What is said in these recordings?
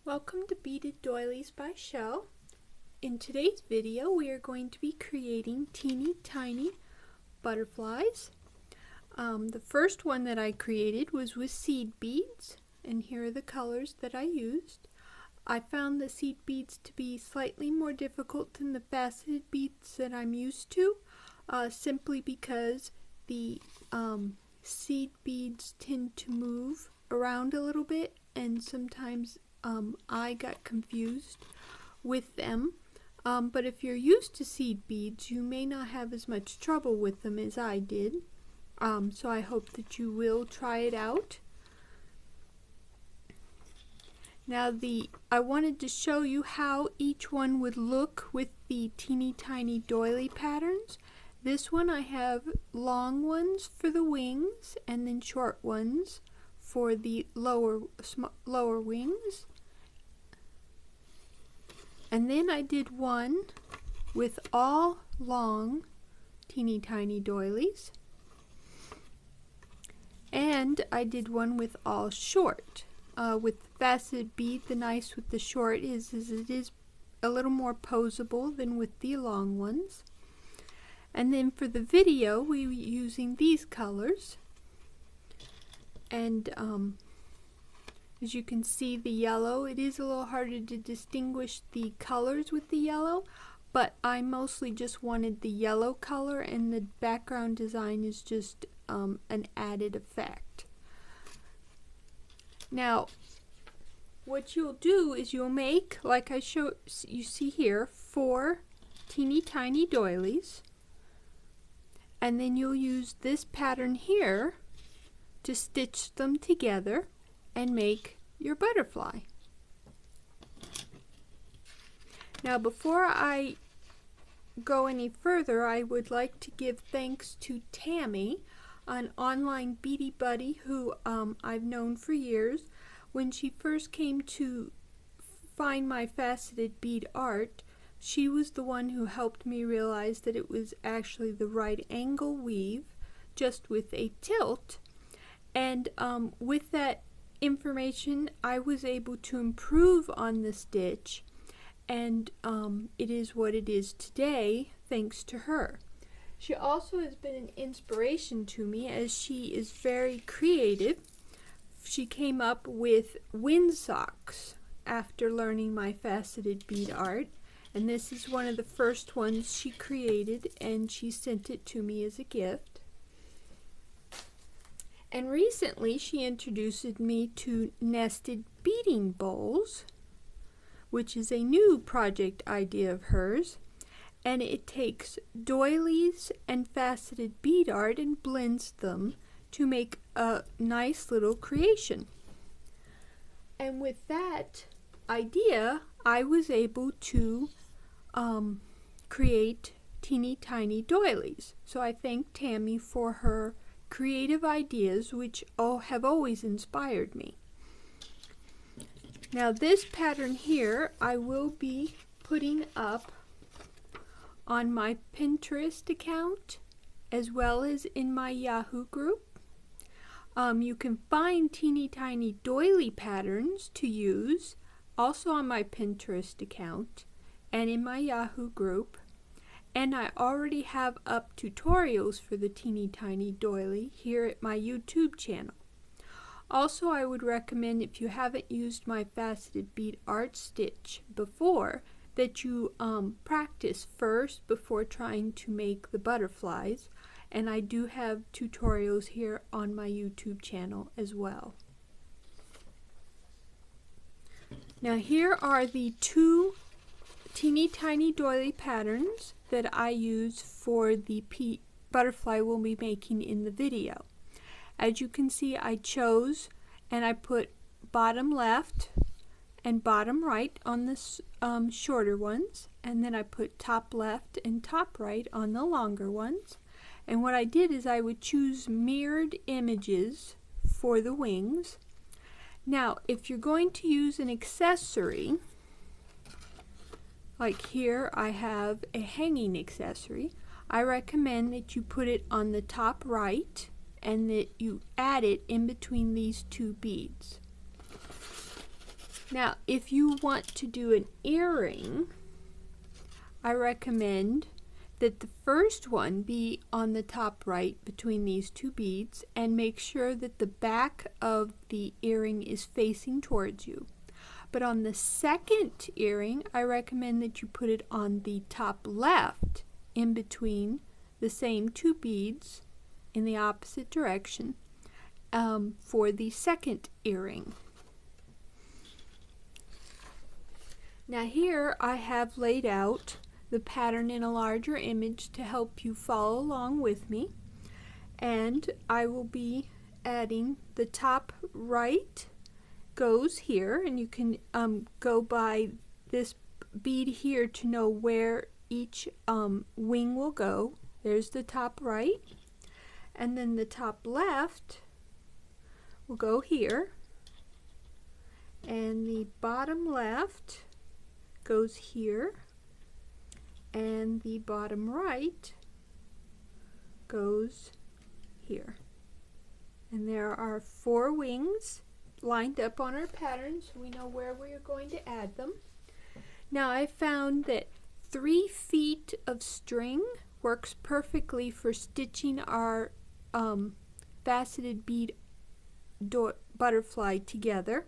Welcome to Beaded Doilies by Shell. In today's video we are going to be creating teeny tiny butterflies. The first one that I created was with seed beads, and here are the colors that I used. I found the seed beads to be slightly more difficult than the faceted beads that I'm used to, simply because the seed beads tend to move around a little bit, and sometimes I got confused with them, but if you're used to seed beads, you may not have as much trouble with them as I did. So I hope that you will try it out. Now I wanted to show you how each one would look with the teeny tiny doily patterns. This one I have long ones for the wings and then short ones for the lower wings. And then I did one with all long teeny tiny doilies. And I did one with all short. With the faceted bead, the nice with the short is it is a little more posable than with the long ones. And then for the video, we were using these colors. And as you can see, the yellow, it is a little harder to distinguish the colors with the yellow, but I mostly just wanted the yellow color, and the background design is just an added effect. Now, what you'll do is you'll make, like you see here, 4 teeny tiny doilies, and then you'll use this pattern here to stitch them together and make your butterfly. Now, before I go any further, I would like to give thanks to Tammy, an online beady buddy who I've known for years. When she first came to find my faceted bead art, she was the one who helped me realize that it was actually the right angle weave, just with a tilt. And with that information, I was able to improve on the stitch, and it is what it is today thanks to her. She also has been an inspiration to me, as she is very creative. She came up with wind socks after learning my faceted bead art, and this is one of the first ones she created, and she sent it to me as a gift. And recently she introduced me to nested beading bowls, which is a new project idea of hers, and it takes doilies and faceted bead art and blends them to make a nice little creation. And with that idea, I was able to create teeny tiny doilies. So I thank Tammy for her creative ideas, which have always inspired me. Now, this pattern here I will be putting up on my Pinterest account as well as in my Yahoo group. You can find teeny tiny doily patterns to use also on my Pinterest account and in my Yahoo group. And I already have up tutorials for the teeny tiny doily here at my YouTube channel. Also, I would recommend, if you haven't used my faceted bead art stitch before, that you practice first before trying to make the butterflies. And I do have tutorials here on my YouTube channel as well. Now, here are the 2 teeny tiny doily patterns that I use for the butterfly we'll be making in the video. As you can see, I chose and I put bottom left and bottom right on the shorter ones, and then I put top left and top right on the longer ones. And what I did is I would choose mirrored images for the wings. Now, if you're going to use an accessory, like here I have a hanging accessory, I recommend that you put it on the top right and that you add it in between these 2 beads. Now, if you want to do an earring, I recommend that the first one be on the top right between these two beads, and make sure that the back of the earring is facing towards you. But on the second earring, I recommend that you put it on the top left in between the same two beads in the opposite direction for the second earring. Now here I have laid out the pattern in a larger image to help you follow along with me, and I will be adding the top right goes here, and you can go by this bead here to know where each wing will go. There's the top right, and then the top left will go here, and the bottom left goes here, and the bottom right goes here. And there are 4 wings lined up on our pattern, so we know where we are going to add them. Now I found that 3 feet of string works perfectly for stitching our faceted bead butterfly together.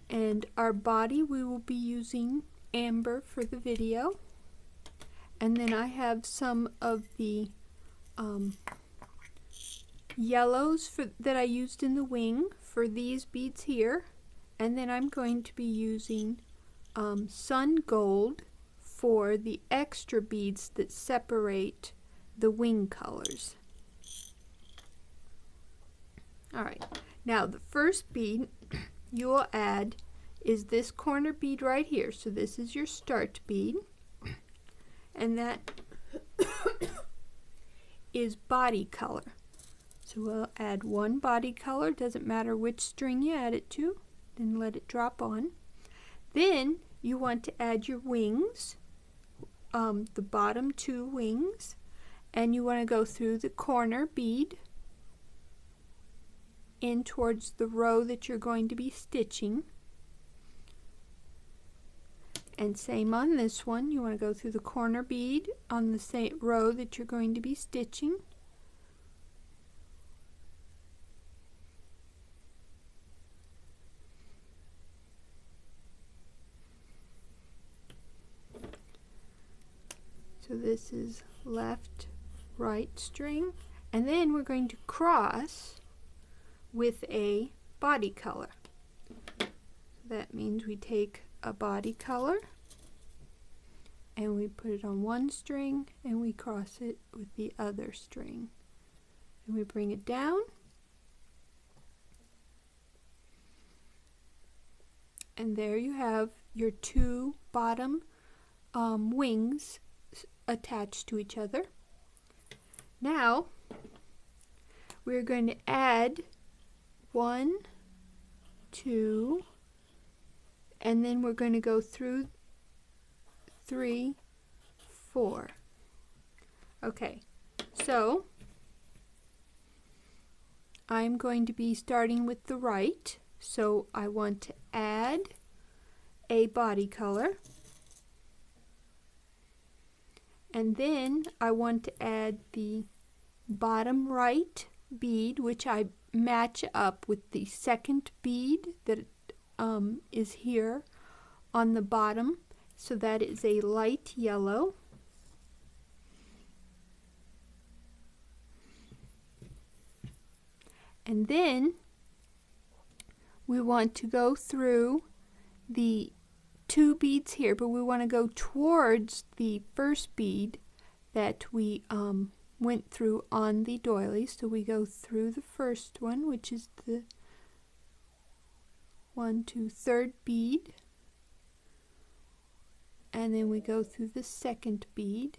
And our body, we will be using amber for the video. And then I have some of the yellows that I used in the wing for these beads here. And then I'm going to be using sun gold for the extra beads that separate the wing colors. Alright, now the first bead you will add is this corner bead right here. So this is your start bead, and that is body color. So we'll add 1 body color, doesn't matter which string you add it to, then let it drop on. Then you want to add your wings, the bottom 2 wings, and you want to go through the corner bead in towards the row that you're going to be stitching. And same on this one, you want to go through the corner bead on the same row that you're going to be stitching. So this is left, right string, and then we're going to cross with a body color. That means we take a body color and we put it on one string and we cross it with the other string, and we bring it down, and there you have your 2 bottom wings attached to each other. Now we're going to add 1, 2, and then we're going to go through 3, 4. Okay, so I'm going to be starting with the right, so I want to add a body color, and then I want to add the bottom right bead, which I match up with the second bead that is here on the bottom, so that is a light yellow. And then we want to go through the 2 beads here, but we want to go towards the first bead that we went through on the doily. So we go through the first one, which is the 3rd bead, and then we go through the second bead,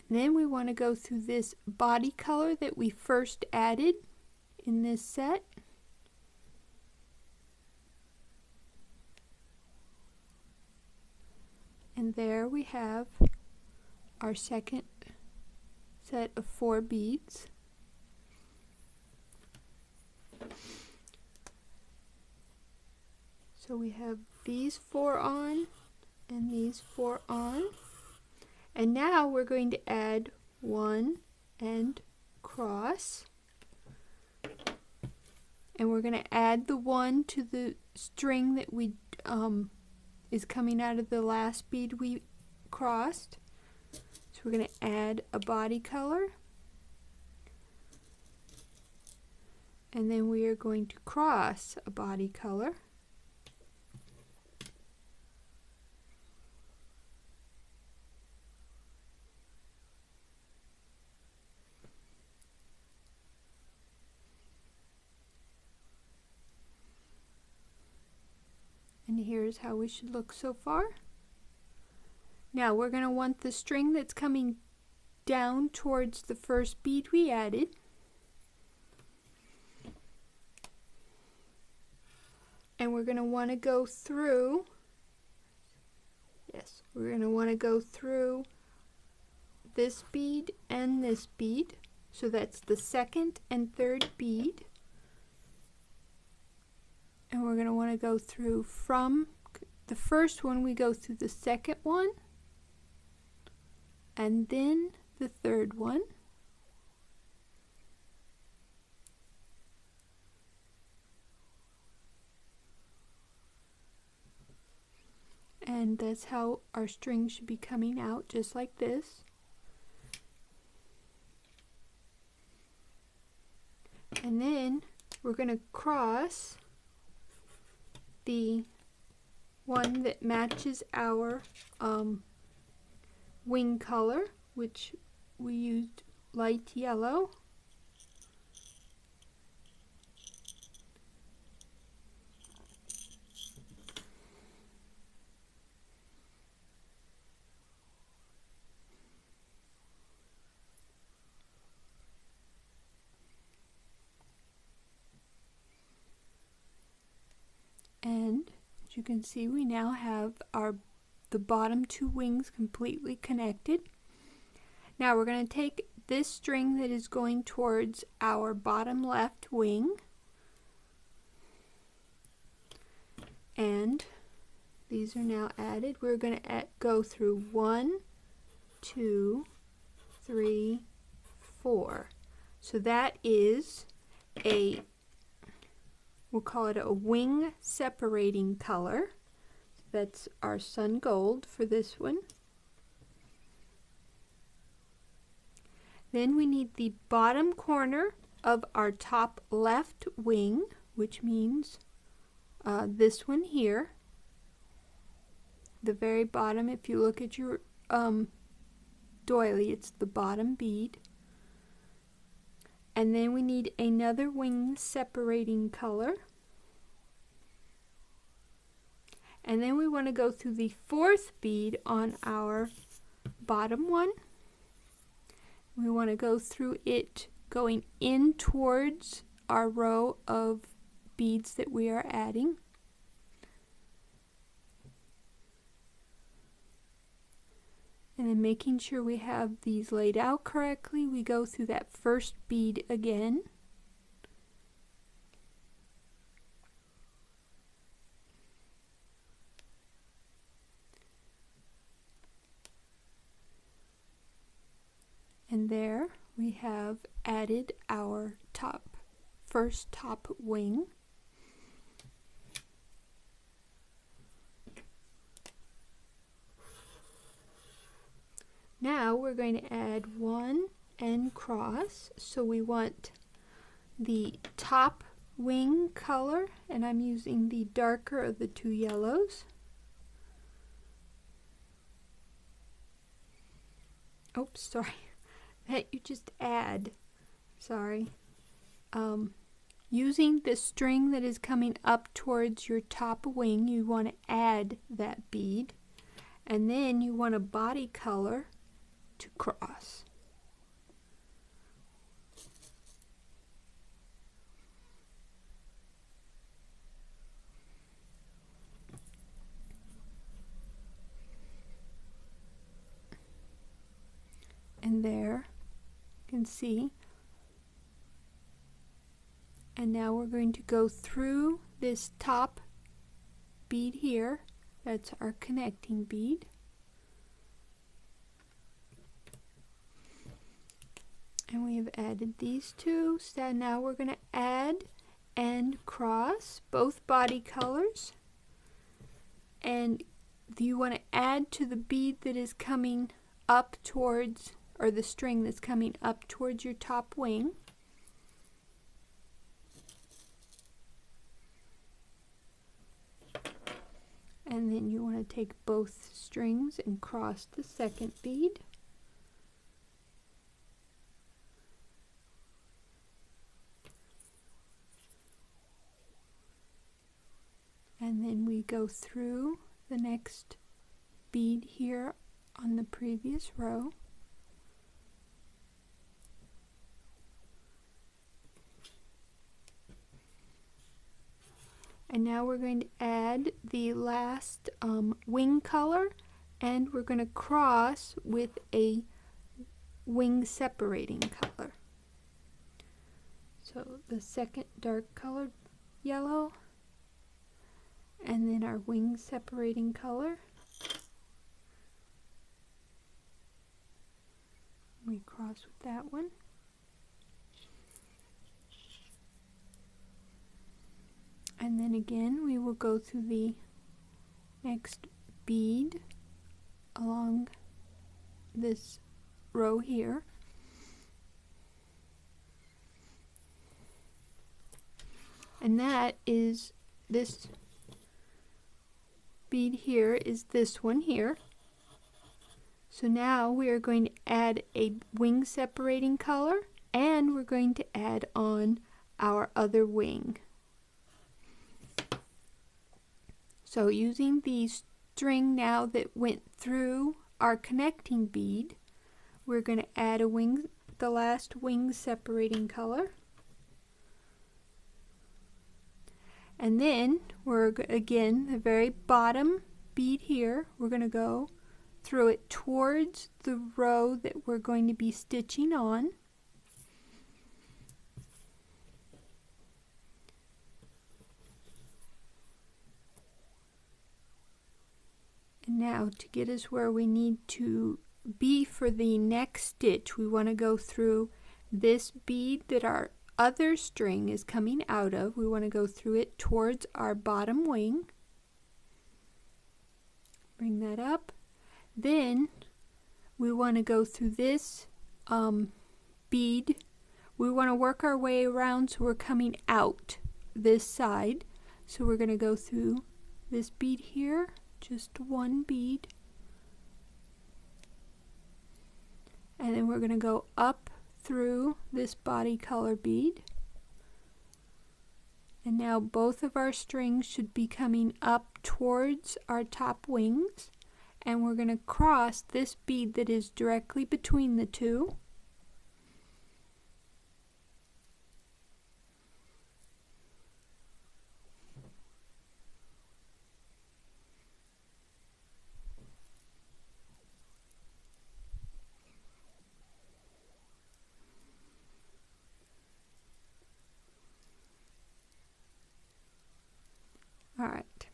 and then we want to go through this body color that we first added in this set, And there we have our second set of 4 beads. So we have these 4 on and these 4 on. And now we're going to add 1 and cross. And we're going to add the 1 to the string that we is coming out of the last bead we crossed. So we're going to add a body color. And then we are going to cross a body color. And here's how we should look so far. Now we're going to want the string that's coming down towards the first bead we added. And we're going to want to go through, we're going to want to go through this bead and this bead. So that's the second and third bead. And we're going to want to go through from the first one, we go through the second one, and then the third one. And that's how our string should be coming out, just like this. And then we're going to cross the one that matches our wing color, which we used light yellow. And as you can see, we now have the bottom 2 wings completely connected. Now we're going to take this string that is going towards our bottom left wing, and these are now added. We're going to go through 1, 2, 3, 4. So that is we'll call it a wing separating color. That's our sun gold for this one. Then we need the bottom corner of our top left wing, which means this one here. The very bottom, if you look at your doily, it's the bottom bead. And then we need another wing separating color. And then we want to go through the 4th bead on our bottom one. We want to go through it going in towards our row of beads that we are adding. And then making sure we have these laid out correctly, we go through that first bead again. And there we have added our first top wing. Now we're going to add 1 and cross. So we want the top wing color, and I'm using the darker of the 2 yellows. Oops, sorry. That you just add, sorry. Using the string that is coming up towards your top wing, you want to add that bead, and then you want a body color to cross. can see. And now we're going to go through this top bead here. That's our connecting bead. And we have added these two. So now we're going to add and cross both body colors. And you want to add to the bead that is coming up towards, or the string that's coming up towards your top wing. And then you want to take both strings and cross the second bead. And then we go through the next bead here on the previous row. And now we're going to add the last wing color, and we're going to cross with a wing separating color. So the second dark colored yellow, and then our wing separating color. We cross with that one. And then again we will go through the next bead along this row here. And that is this bead here, is this one here. So now we are going to add a wing separating color, and we're going to add on our other wing. So using the string now that went through our connecting bead, we're going to add a wing, the last wing separating color. And then we're again the very bottom bead here, we're going to go through it towards the row that we're going to be stitching on. And now to get us where we need to be for the next stitch, we want to go through this bead that our other string is coming out of. We want to go through it towards our bottom wing. Bring that up. Then we want to go through this bead. We want to work our way around so we're coming out this side. So we're going to go through this bead here, just one bead. And then we're going to go up through this body color bead. And now both of our strings should be coming up towards our top wings. And we're going to cross this bead that is directly between the two. Alright,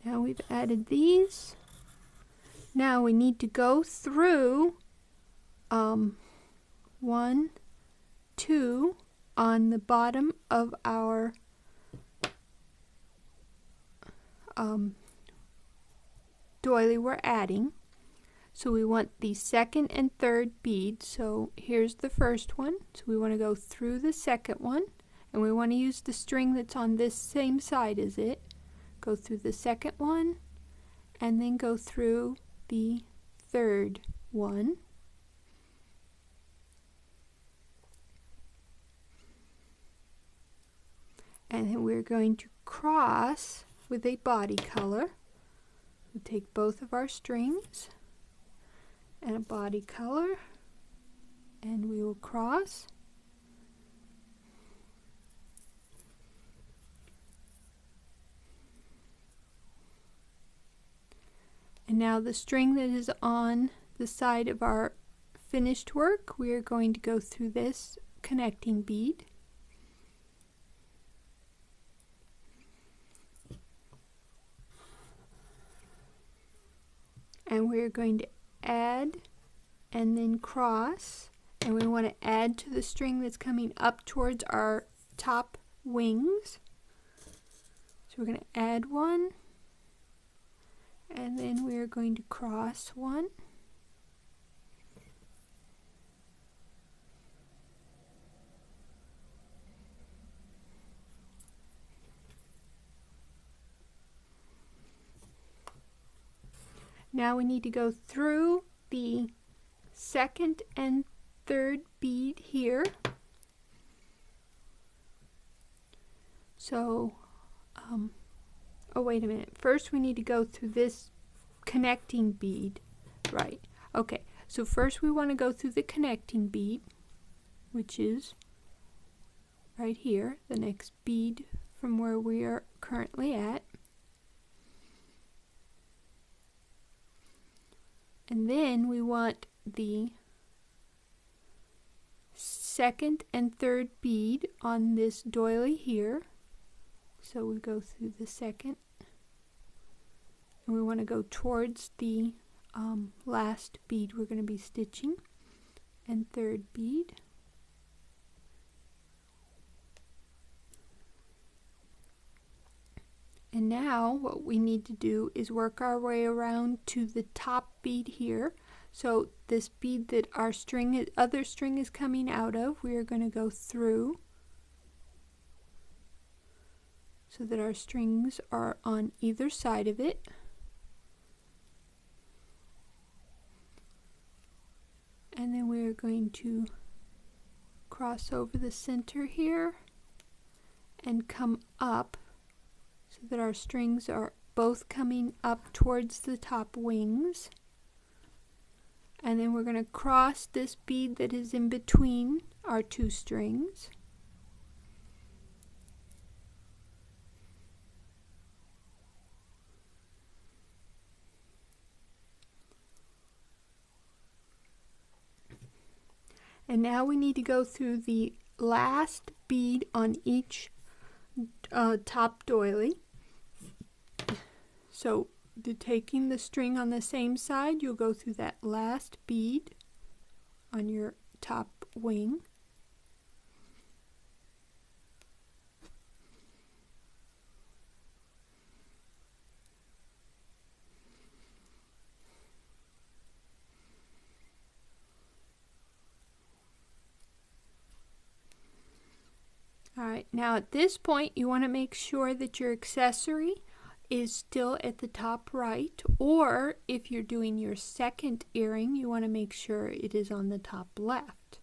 now we've added these. Now we need to go through 1, 2 on the bottom of our doily we're adding. So we want the second and third bead. So here's the first one. So we want to go through the second one, and we want to use the string that's on this same side as it. Go through the second one, and then go through the third one. And then we're going to cross with a body color. We'll take both of our strings and a body color, and we will cross. And now the string that is on the side of our finished work, we are going to go through this connecting bead. And we're going to add and then cross, and we want to add to the string that's coming up towards our top wings. So we're going to add one, and then we're going to cross one. Now we need to go through the second and third bead here. So, oh wait a minute. First we need to go through this connecting bead. Right. Okay. So first we want to go through the connecting bead, which is right here, the next bead from where we are currently at. And then we want the second and third bead on this doily here. So we go through the second, and we want to go towards the last bead we're going to be stitching, and third bead. And now what we need to do is work our way around to the top bead here. So this bead that our other string is coming out of, we are going to go through so that our strings are on either side of it. And then we are going to cross over the center here and come up, so that our strings are both coming up towards the top wings. And then we're going to cross this bead that is in between our two strings. And now we need to go through the last bead on each top doily. So taking the string on the same side, you'll go through that last bead on your top wing. Alright, now at this point you want to make sure that your accessory is still at the top right, or if you're doing your second earring, you want to make sure it is on the top left.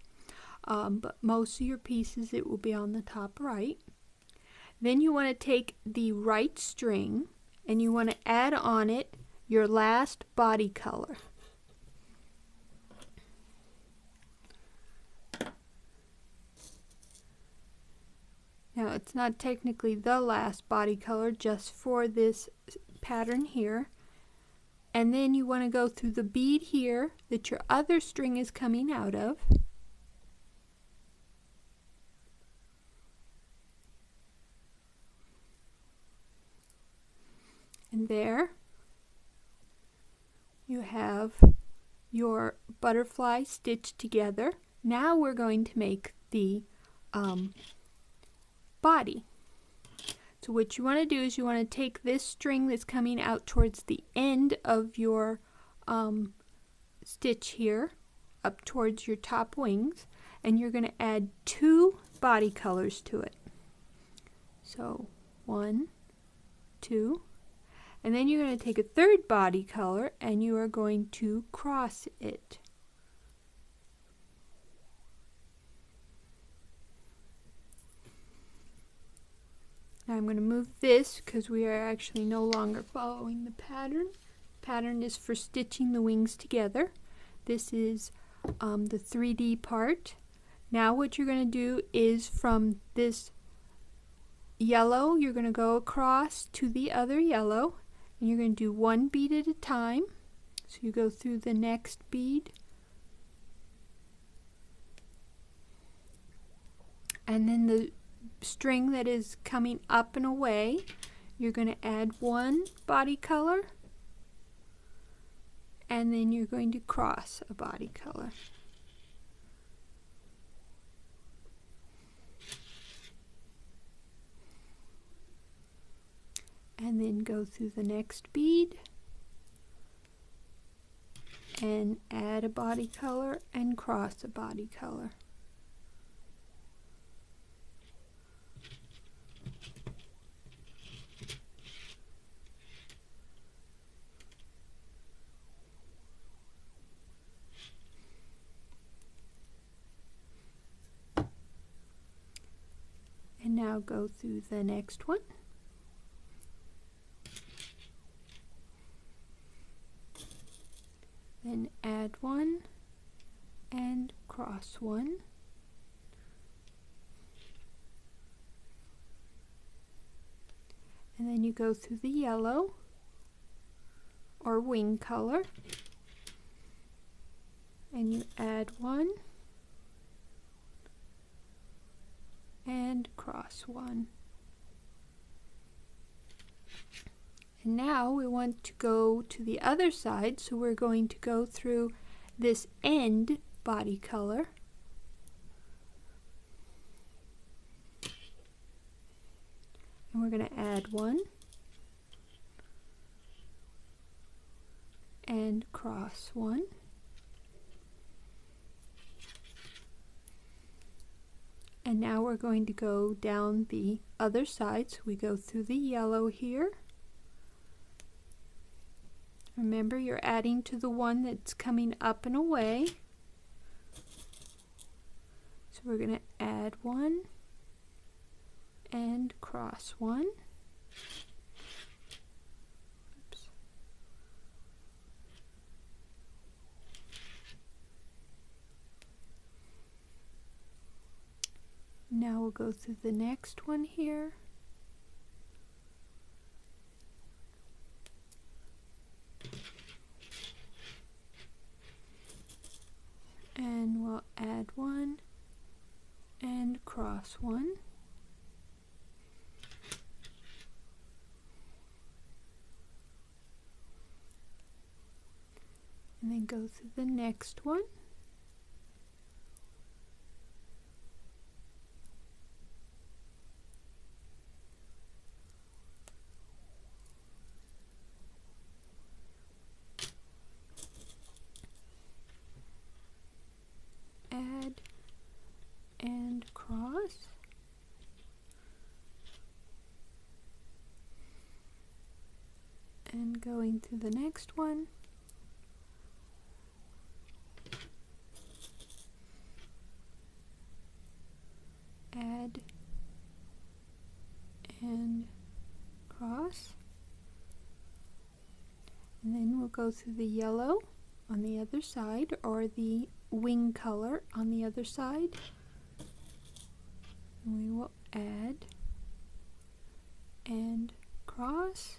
But most of your pieces, it will be on the top right. Then you want to take the right string and you want to add on it your last body color. Now it's not technically the last body color, just for this pattern here. And then you want to go through the bead here that your other string is coming out of. And there you have your butterfly stitched together. Now we're going to make the body. So what you want to do is you want to take this string that's coming out towards the end of your stitch here, up towards your top wings, and you're going to add 2 body colors to it. So 1, 2, and then you're going to take a third body color and you are going to cross it. Now I'm going to move this because we are actually no longer following the pattern. The pattern is for stitching the wings together. This is the 3D part. Now what you're going to do is from this yellow, you're going to go across to the other yellow, and you're going to do 1 bead at a time. So you go through the next bead, And then the string that is coming up and away, you're going to add one body color, and then you're going to cross a body color. And then go through the next bead and add a body color and cross a body color. And now go through the next one. Then add one and cross one. And then you go through the yellow or wing color and you add one and cross one. And now we want to go to the other side, so we're going to go through this end body color. And we're going to add one and cross one. And now we're going to go down the other side, so we go through the yellow here. Remember, you're adding to the one that's coming up and away. So we're going to add one and cross one. Oops. Now we'll go through the next one here. And we'll add one and cross one. And then go through the next one. Add and cross. And going through the next one. Add and cross. And then we'll go through the yellow on the other side, or the wing color on the other side. And we will add and cross.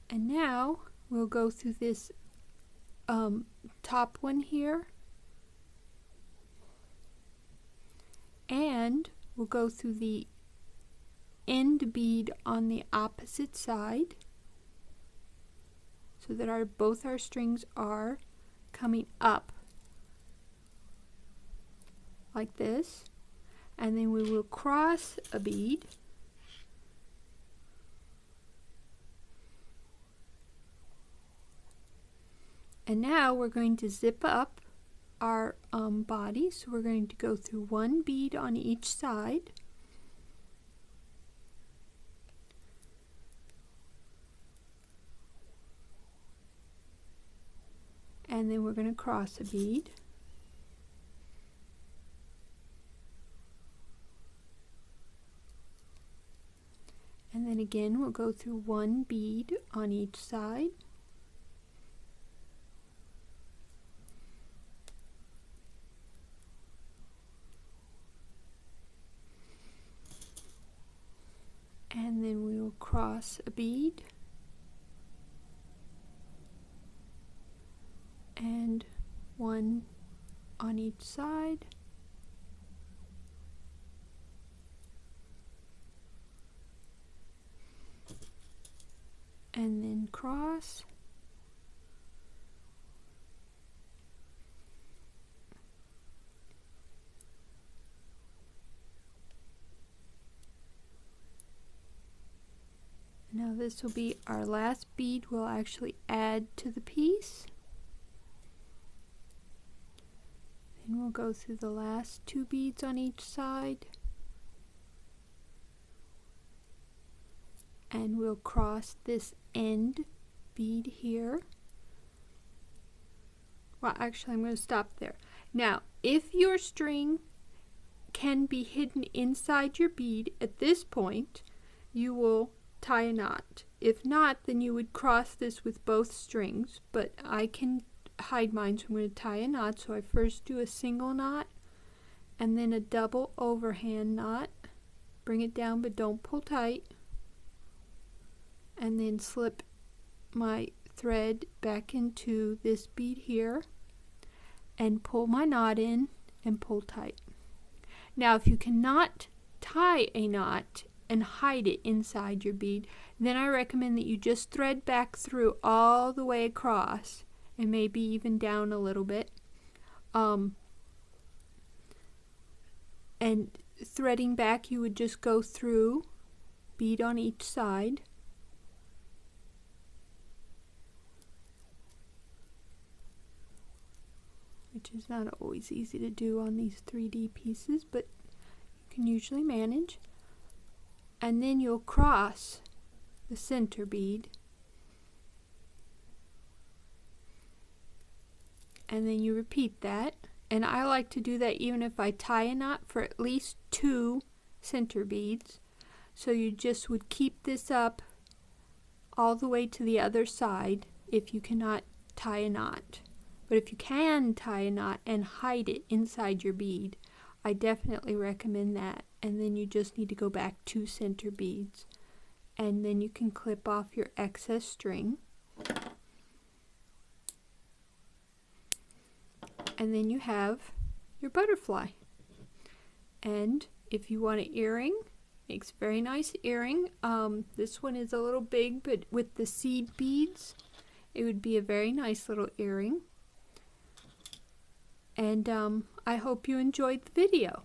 And now we'll go through this top one here, and we'll go through the end bead on the opposite side, so that both our strings are coming up like this. And then we will cross a bead, and now we're going to zip up our body, so we're going to go through one bead on each side. And then we're going to cross a bead. And then again we'll go through one bead on each side. And then we will cross a bead. And one on each side. across. Now this will be our last bead we'll actually add to the piece. Then we'll go through the last 2 beads on each side. And we'll cross this end bead here. Well, actually I'm going to stop there. Now, if your string can be hidden inside your bead at this point, you will tie a knot. If not, then you would cross this with both strings, but I can hide mine, so I'm going to tie a knot. So I first do a single knot and then a double overhand knot. Bring it down but don't pull tight, and then slip my thread back into this bead here and pull my knot in and pull tight. Now if you cannot tie a knot and hide it inside your bead, then I recommend that you just thread back through all the way across and maybe even down a little bit, and threading back you would just go through bead on each side, which is not always easy to do on these 3D pieces, but you can usually manage. And then you'll cross the center bead, and then you repeat that. And I like to do that even if I tie a knot for at least 2 center beads. So you just would keep this up all the way to the other side if you cannot tie a knot. But if you can tie a knot and hide it inside your bead, I definitely recommend that. And then you just need to go back 2 center beads, and then you can clip off your excess string, and then you have your butterfly. And if you want an earring, makes a very nice earring. This one is a little big, but with the seed beads it would be a very nice little earring. And I hope you enjoyed the video.